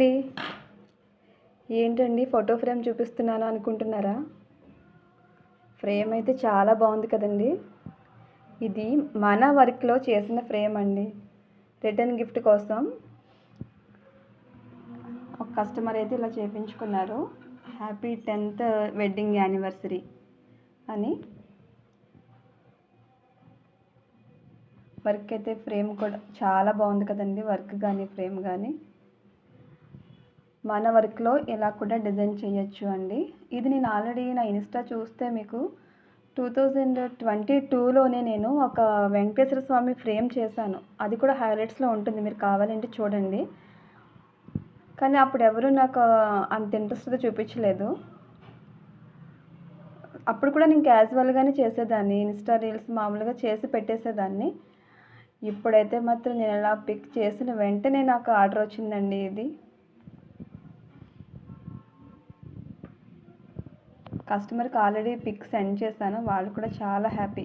అండి. ఏంటండి photo frame చూపిస్తున్నాను అనుకుంటున్నారా? ఫ్రేమ్ అయితే చాలా బాగుంది కదండి. ఇది మన వర్క్లో చేసిన ఫ్రేమ్ అండి. రిటర్న్ గిఫ్ట్ కోసం ఒక కస్టమర్ అయితే ఇలా చేయించుకున్నారు. హ్యాపీ 10th వెడ్డింగ్ యానివర్సరీ అని. వర్క్ అయితే ఫ్రేమ్ కూడా చాలా బాగుంది కదండి. వర్క్ కానీ ఫ్రేమ్ కానీ మన వర్క్లో ఇలా కూడా డిజైన్ చేయొచ్చు అండి. ఇది నేను ఆల్రెడీ నా ఇన్స్టా చూస్తే మీకు 2022లోనే నేను ఒక వెంకటేశ్వర స్వామి ఫ్రేమ్ చేశాను. అది కూడా హైలైట్స్లో ఉంటుంది, మీరు కావాలంటే చూడండి. కానీ అప్పుడు ఎవరు నాకు అంత ఇంట్రెస్ట్గా చూపించలేదు. అప్పుడు కూడా నేను క్యాజువల్గానే చేసేదాన్ని, ఇన్స్టా రీల్స్ మామూలుగా చేసి పెట్టేసేదాన్ని. ఇప్పుడైతే మాత్రం నేను ఇలా పిక్ చేసిన వెంటనే నాకు ఆర్డర్ వచ్చిందండి. ఇది కస్టమర్కి ఆల్రెడీ పిక్ సెండ్ చేశాను, వాళ్ళు కూడా చాలా హ్యాపీ.